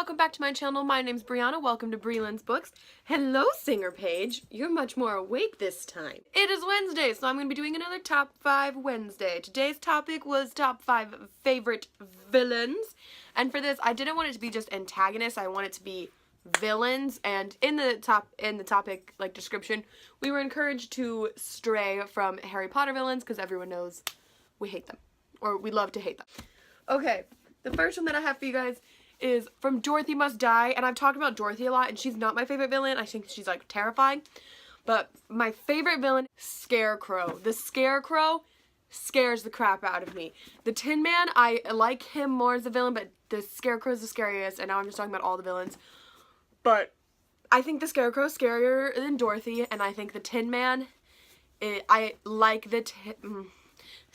welcome back to my channel. My name's Brianna. Welcome to Breland's Books. Hello, Singer Paige. You're much more awake this time. It is Wednesday, so I'm going to be doing another Top 5 Wednesday. Today's topic was Top 5 Favorite Villains. And for this, I didn't want it to be just antagonists. I want it to be villains. And in the topic description, we were encouraged to stray from Harry Potter villains because everyone knows we hate them. Or we love to hate them. Okay, the first one that I have for you guys is from Dorothy Must Die, and I've talked about Dorothy a lot, and she's not my favorite villain. I think she's, like, terrifying. But my favorite villain, Scarecrow. The Scarecrow scares the crap out of me. The Tin Man, I like him more as a villain, but the Scarecrow is the scariest, and now I'm just talking about all the villains. But I think the Scarecrow is scarier than Dorothy, and I think the Tin Man, I like the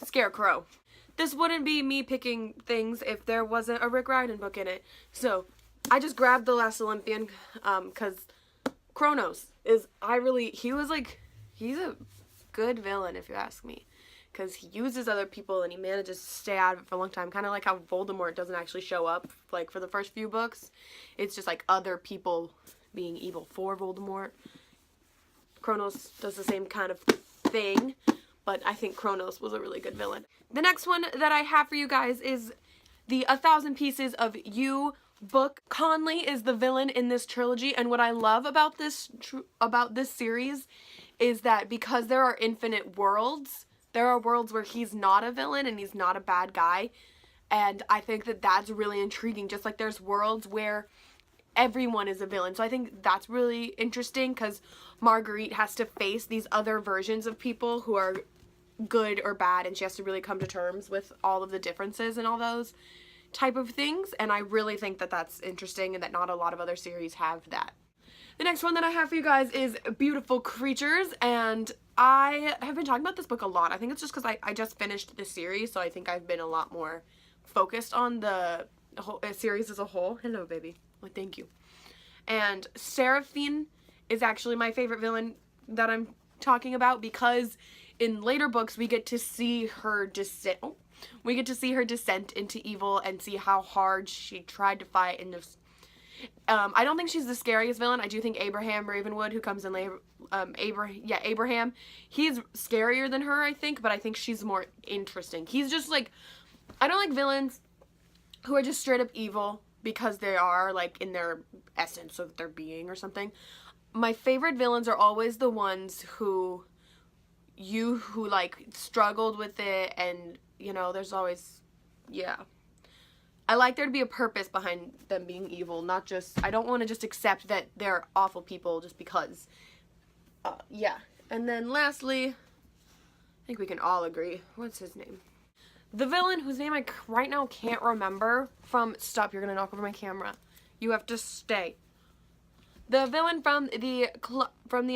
Scarecrow. This wouldn't be me picking things if there wasn't a Rick Riordan book in it. So, I just grabbed The Last Olympian, because Kronos is, he's a good villain if you ask me. Because he uses other people and he manages to stay out of it for a long time. Kind of like how Voldemort doesn't actually show up, like, for the first few books. It's just, like, other people being evil for Voldemort. Kronos does the same kind of thing. But I think Kronos was a really good villain. The next one that I have for you guys is the 1,000 Pieces of You book. Conley is the villain in this trilogy, and what I love about this series is that because there are infinite worlds, there are worlds where he's not a villain and he's not a bad guy, and I think that that's really intriguing. Just like there's worlds where everyone is a villain. So I think that's really interesting because Marguerite has to face these other versions of people who are good or bad, and she has to really come to terms with all of the differences and all those type of things, and I really think that that's interesting and that not a lot of other series have that. The next one that I have for you guys is Beautiful Creatures, and I have been talking about this book a lot. I think it's just because I just finished this series, so I think I've been a lot more focused on the whole series as a whole. Hello, baby. Well, thank you. And Sarafine is actually my favorite villain that I'm talking about because in later books we get to see her descent. We get to see her descent into evil and see how hard she tried to fight in this. I don't think she's the scariest villain. I do think Abraham Ravenwood, who comes in later, Abraham, he's scarier than her, I think, but I think she's more interesting. He's just like, I don't like villains who are just straight up evil because they are, like, in their essence of their being or something. My favorite villains are always the ones who like struggled with it, and you know, there's always, yeah, I like there to be a purpose behind them being evil, not just, I don't want to just accept that they're awful people just because. Yeah. And then lastly, I think we can all agree, what's his name? The villain whose name I right now can't remember from, stop, you're gonna knock over my camera. You have to stay. The villain from the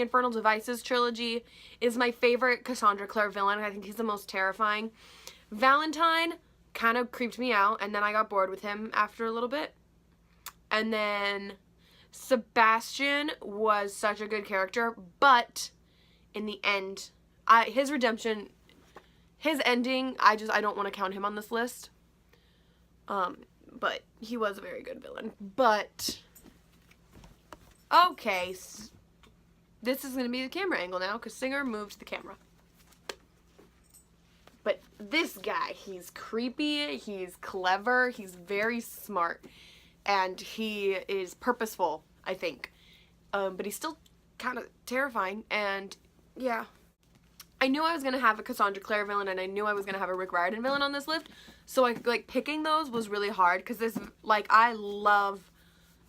Infernal Devices trilogy is my favorite Cassandra Clare villain. I think he's the most terrifying. Valentine kind of creeped me out, and then I got bored with him after a little bit. And then Sebastian was such a good character, but in the end, his redemption, his ending, I don't want to count him on this list. But he was a very good villain. But okay, this is going to be the camera angle now because Singer moved the camera. But this guy, he's creepy, he's clever, he's very smart, and he is purposeful, I think. But he's still kind of terrifying, and yeah. I knew I was going to have a Cassandra Clare villain, and I knew I was going to have a Rick Riordan villain on this list, so picking those was really hard because I love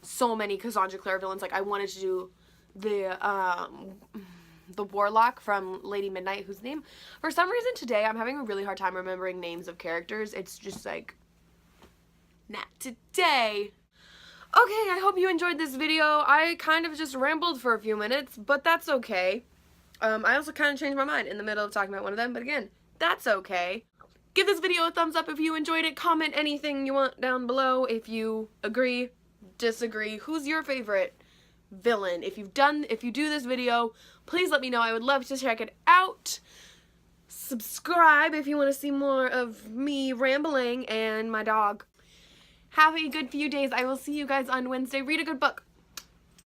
so many Cassandra Clare villains. Like, I wanted to do the Warlock from Lady Midnight, whose name, for some reason today, I'm having a really hard time remembering names of characters. It's just like, not today. Okay, I hope you enjoyed this video. I kind of just rambled for a few minutes, but that's okay. I also kind of changed my mind in the middle of talking about one of them, but again, that's okay. Give this video a thumbs up if you enjoyed it. Comment anything you want down below if you agree, disagree. Who's your favorite villain? If you do this video, please let me know. I would love to check it out. Subscribe if you want to see more of me rambling and my dog. Have a good few days. I will see you guys on Wednesday. Read a good book.